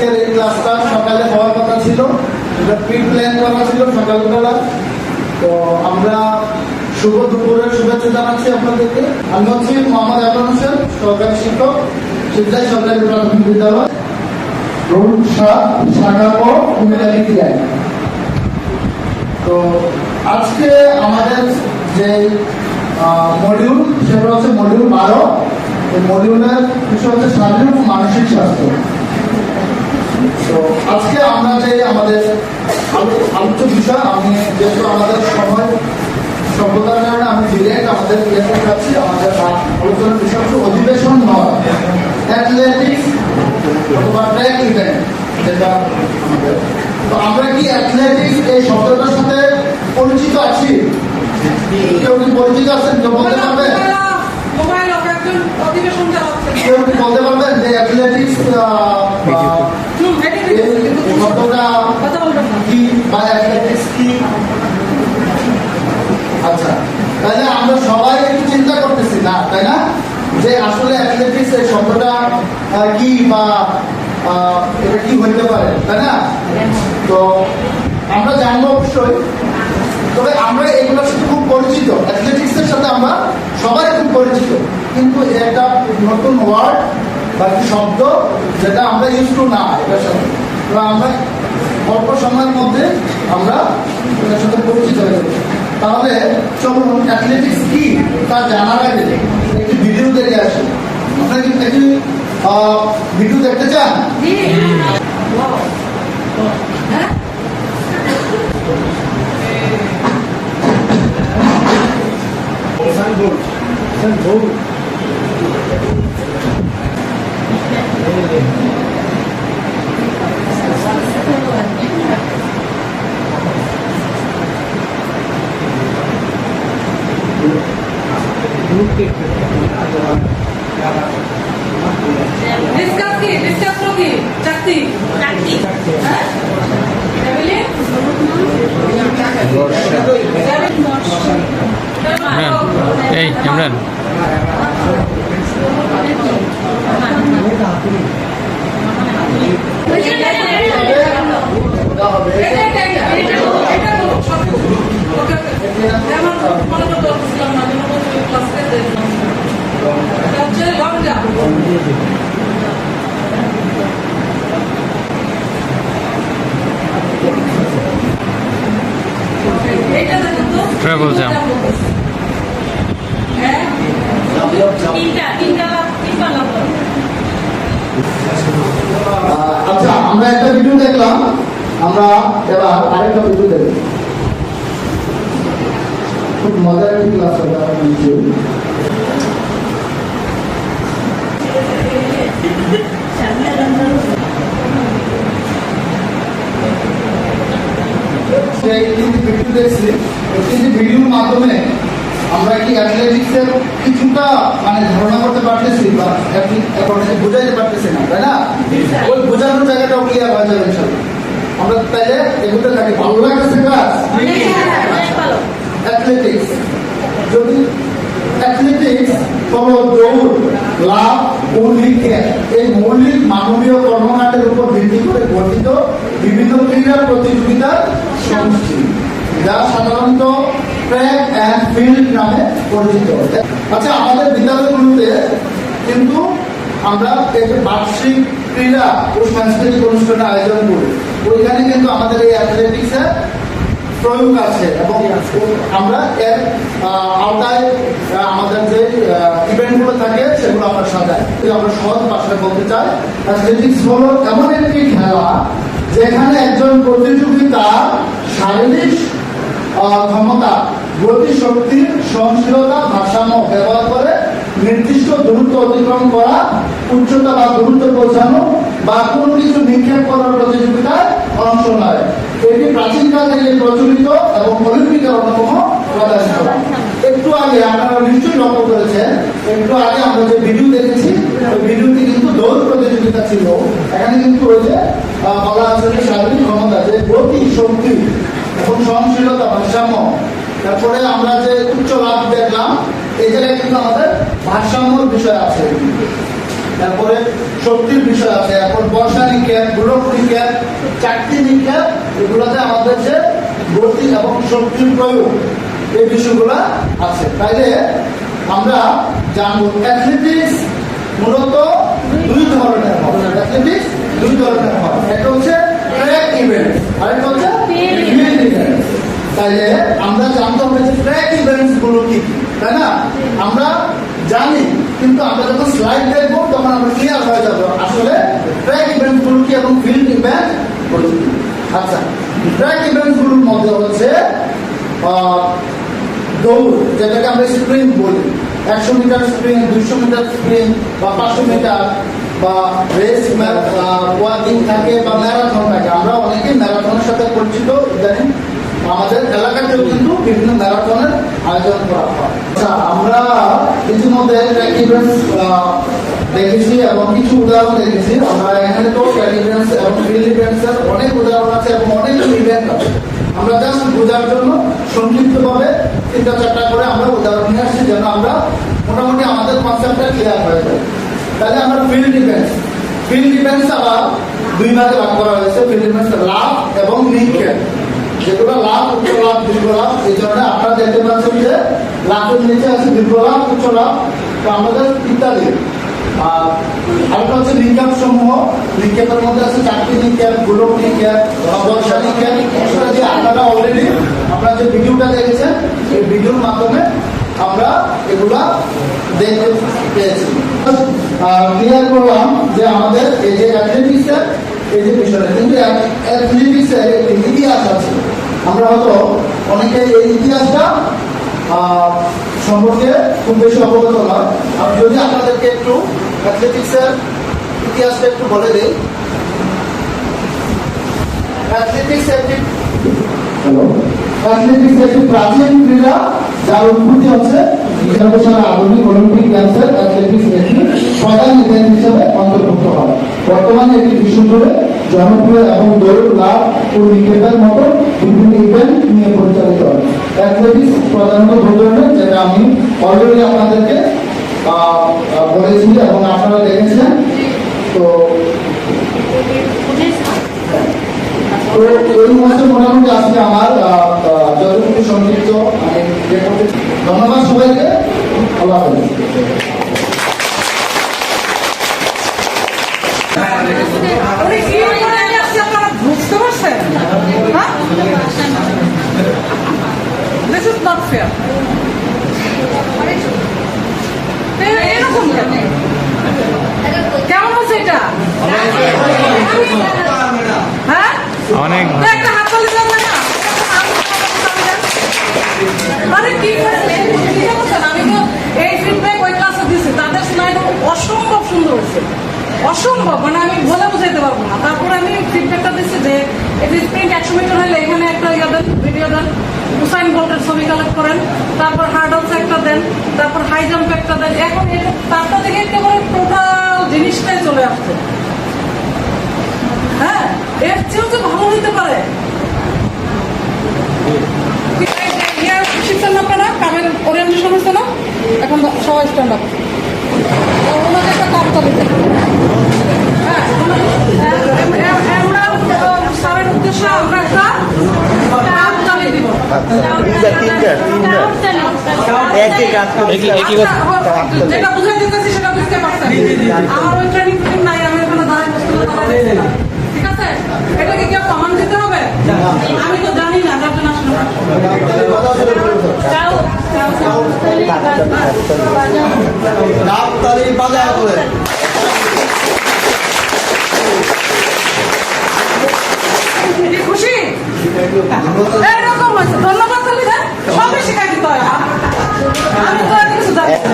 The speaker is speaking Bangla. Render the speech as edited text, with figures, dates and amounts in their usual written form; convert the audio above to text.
আজকের এই ক্লাসটা সকালে হওয়ার কথা ছিল, এটা প্রি প্ল্যান করা ছিল সকালবেলা। তো আমরা শুভ দুপুরের শুভেচ্ছা জানাচ্ছি আপনাদেরকে। আমি হচ্ছি মোহাম্মদ আবুল হোসেন, সহকারী শিক্ষক, শিবজাই সরকারি প্রাথমিক বিদ্যালয়, রোড 7, শাখা ক, কুমিল্লা লিখিয়ায়। তো আজকে আমাদের যে মডিউল, সেটা হচ্ছে মডিউল 12। এই মডিউলের বিষয় হচ্ছে শারীরিক ও মানসিক স্বাস্থ্য। তো আজকে আমরা যে আমাদের আলোচ্য বিষয়, আমি যেহেতু আমাদের সময় সভ্যতার কারণে আমি ডিরেক্ট আমাদের ইয়েতে যাচ্ছি। আমাদের আলোচনার বিষয় হচ্ছে অধিবেশন নয়, অ্যাথলেটিক্স অথবা ট্র্যাক ইভেন্ট, যেটা আমাদের। তো আমরা কি অ্যাথলেটিক্স এই শব্দটার সাথে পরিচিত আছি? কেউ কি পরিচিত আছেন? কেউ বলতে পারবেন? কেউ কি বলতে পারবেন যে অ্যাথলেটিক্স শব্দটা কি বা অ্যাথলেটিক্স কি? আচ্ছা, তাহলে আমরা সবাই একটু চিন্তা করতেছি না, তাই না, যে আসলে অ্যাথলেটিক্স এই শব্দটা কি বা এটা কি হইতে পারে, তাই না? তো আমরা জানবো অবশ্যই। তবে আমরা এগুলোর সাথে খুব পরিচিত, অ্যাথলেটিক্সের সাথে আমরা সবাই খুব পরিচিত, কিন্তু একটা নতুন ওয়ার্ড বা একটি শব্দ যেটা আমরা ইউজ টু না এটার সাথে। তো আমরা অল্প সময়ের মধ্যে আমরা এটার সাথে পরিচিত হয়ে যাবো। তাহলে চলুন অ্যাথলেটিক্স কি তা জানার আগে একটি ভিডিও দেখে আসি। আপনারা কি একটি ভিডিও দেখতে চান? এই ইমরান, ট্রাভেল জ্যাম। আচ্ছা, আমরা একটা ভিডিও দেখলাম, আমরা এবার আরেকটা ভিডিও দেখব। খুব মজার একটি ক্লাস হবে। ভিডিও দেখছি, ভিডিওর মাধ্যমে আমরা কি অ্যাথলেটিক্সের কিছুটা মানে ধারণা করতে পারতেছি বা বোঝাইতে পারতেছি না, তাই না? ওই বোঝানোর জায়গাটাও ক্লিয়ার হয়ে যাবে ইনশাআল্লাহ। আমরা তাইলে এগুলো থাকি। ভালো লাগতেছে ক্লাস? অ্যাথলেটিক্স, যদি অ্যাথলেটিক্স হলো দৌড়, লাফ ও লিঙ্কের এই মৌলিক মানবীয় কর্মকাণ্ডের উপর ভিত্তি করে গঠিত বিভিন্ন ক্রীড়া প্রতিযোগিতার সমষ্টি, যা সাধারণত ট্র্যাক অ্যান্ড ফিল্ড নামে পরিচিত। আচ্ছা, আমাদের বিদ্যালয়গুলোতে কিন্তু আমরা বার্ষিক ক্রীড়া ও সাংস্কৃতিক অনুষ্ঠানের আয়োজন করি, ওইখানে কিন্তু আমাদের এই অ্যাথলেটিক্সের প্রয়োগ আছে এবং আমরা এর আওতায় আমাদের যে ইভেন্টগুলো থাকে সেগুলো আমরা সাজাই। আমরা সহজ ভাষায় বলতে চাই, অ্যাথলেটিক্স হলো এমন একটি খেলা যেখানে একজন প্রতিযোগী তার শারীরিক ক্ষমতা, গতিশক্তি, সহনশীলতা, ভারসাম্য ব্যবহার করে নির্দিষ্ট দূরত্ব অতিক্রম করা, উচ্চতা বা দূরত্ব পৌঁছানো বা কোনো কিছু নিক্ষেপ করার প্রতিযোগিতায় অংশ নেয়। এটি প্রাচীনকাল থেকে প্রচলিত এবং অলিম্পিকের অন্যতম প্রধান খেলা। একটু আগে আপনারা নিশ্চয়ই লক্ষ্য করেছেন, একটু আগে আমরা যে ভিডিও দেখেছি ওই ভিডিওটি কিন্তু দৌড় প্রতিযোগিতা ছিল। এখানে কিন্তু ওই যে বলা আছে যে শারীরিক ক্ষমতা, যে গতি, শক্তি এবং সহনশীলতা, ভারসাম্য। তারপরে আমরা যে উচ্চ লাভ দেখলাম, এই জায়গায় কিন্তু আমাদের ভারসাম্যর বিষয় আছে। তারপরে শক্তির বিষয় আছে। এখন বর্ষা নিক্ষেপ, গোলক নিক্ষেপ, চাকতি নিক্ষেপ, এগুলোতে আমাদের যে গতি এবং শক্তির প্রয়োগ এই বিষয়গুলো আছে। তাইলে আমরা জানবো অ্যাথলেটিক্স মূলত দুই ধরনের হয়। অ্যাথলেটিক্স দুই ধরনের হয়, একটা হচ্ছে ট্র্যাক ইভেন্ট আর একটা হচ্ছে ফিল্ড ইভেন্ট। তাইলে আমরা জানতে হবে যে ট্র্যাক ইভেন্টস গুলো কি, তাই না? আমরা জানি, কিন্তু আমরা যখন স্লাইড দেখবো তখন আমরা ক্লিয়ার হয়ে যাবো আসলে ট্র্যাক ইভেন্ট গুলো কি এবং ফিল্ড ইভেন্ট গুলো কি। আচ্ছা, ট্র্যাক ইভেন্ট গুলোর মধ্যে হচ্ছে দৌড়, যেটাকে আমরা স্প্রিন্ট বলি। 100 মিটার স্প্রিন্ট, 200 মিটার স্প্রিন্ট বা 500 মিটার বা রেস ওয়াকিং থাকে বা ম্যারাথন থাকে। আমরা অনেকেই ম্যারাথনের সাথে পরিচিত ইদানিং। আমাদের এলাকাতেও কিন্তু বিভিন্ন ম্যারাথনের আয়োজন করা হয়। আচ্ছা, আমরা ইতিমধ্যে ট্র্যাক ইভেন্টস দেখেছি এবং কিছু উদাহরণ দেখেছি। আমরা এখানে তো ট্র্যাক ইভেন্টস এবং ফিল্ড ইভেন্টস এর অনেক উদাহরণ আছে এবং অনেক ইভেন্ট আছে। আমরা জাস্ট বোঝার জন্য সংক্ষিপ্তভাবে 3-4টা করে আমরা উদাহরণ নিয়ে আসছি, যেন আমরা মোটামুটি আমাদের কনসেপ্টটা ক্লিয়ার হয়ে যায়। তাহলে আমরা ফিল্ড ইভেন্টস আবার দুই ভাগে ভাগ করা হয়েছে। ফিল্ড ইভেন্টস লাভ এবং নিক্ষেপ। যেগুলো লাভ, উচ্চ লাভ, দীর্ঘ লাভ। এই জন্য আপনারা দেখতে পাচ্ছেন যে লাভের নিচে আছে দীর্ঘ লাভ, উচ্চ লাভ, তো আমাদের ইত্যাদি। আর আরেকটা হচ্ছে নিক্ষেপ সমূহ। নিক্ষেপের মধ্যে আছে চাকরি নিক্ষেপ, গোলক নিক্ষেপ, বর্ষা নিক্ষেপ ইত্যাদি। আপনারা অলরেডি আপনারা যে ভিডিওটা দেখেছেন এই ভিডিওর মাধ্যমে আমরা এগুলা দেখতে পেয়েছি। ক্লিয়ার করলাম যে আমাদের এই যে অ্যাথলেটিক্সের এই যে বিষয়টা, কিন্তু অ্যাথলেটিক্সের একটি ইতিহাস আছে। আমরা হয়তো অনেকে এই ইতিহাসটা সম্পর্কে খুব বেশি অবগত নয়। আমি যদি আপনাদেরকে একটু অ্যাথলেটিক্সের ইতিহাসটা একটু বলে দিই। অ্যাথলেটিক্স একটি প্রাচীন ক্রীড়া, যার উৎপত্তি হচ্ছে আধুনিক অলিম্পিক গেমসের অ্যাথলেটিক্স একটি প্রধান ইভেন্ট হিসেবে অন্তর্ভুক্ত হয়। বর্তমানে এটি বিশ্ব জুড়ে জনপ্রিয় এবং দৌড়, লাভ ও নিক্ষেপের মতো বিভিন্ন ইভেন্ট নিয়ে পরিচালিত হয়। অ্যাথলেটিক্স প্রধানত দুই ধরনের, যেটা আমি অলরেডি আপনাদেরকে বলেছি এবং আপনারা দেখেছেন। তো এই মাসে মোটামুটি আজকে আমার যতটুকু সংক্ষিপ্ত আমি ধন্যবাদ সবাইকে। আল্লাহ হাফেজ। বুঝতে পারছেন? This is not fair. এরকম কেন? কেমন হচ্ছে এটা? হ্যাঁ, অনেক একটা হাত তালি দেন না। আরে কি করছেন? আমি তো এই ফিডব্যাক ওই ক্লাসে দিচ্ছি, তাদের স্লাইড অসম্ভব সুন্দর হয়েছে, অসম্ভব, মানে আমি বলে বুঝাইতে পারবো না। তারপরে আমি ফিডব্যাকটা দিচ্ছি যে এটি স্প্রিন্ট 100 মিটার হলে এখানে একটা ভিডিও দেন, উসাইন বোল্টের ছবি কালেক্ট করেন, তারপর হার্ডলস একটা দেন, তারপর হাই জাম্প একটা দেন। এখন এটা তারটা থেকে একেবারে টোটাল জিনিসটাই চলে আসছে। হ্যাঁ, এর চেয়েও যে ভালো হইতে পারে। শিখছেন না আপনারা? কামের ওরিয়েন্টেশন হচ্ছে না? এখন সবাই স্ট্যান্ড আপ। ওনাকে একটা কাপ তালি দেন। হ্যাঁ, আমরা স্যারের উদ্দেশ্যে আমরা একটা কাপ তালি দিব। যেটা বুঝাই দিতেছি সেটা বুঝতে পারছেন। আমার ওই ট্রেনিং নাই, আমি ওখানে দাঁড়ায় বসতে। ঠিক আছে, এটাকে কেউ কমান দিতে হবে? আমি তো জানি না, যার জন্য আসলে খুশি এরকম হয়েছে। ধন্যবাদ তাহলে, সবই শিখাই দিতে হয়। আমি তো আর কিছু জানি না।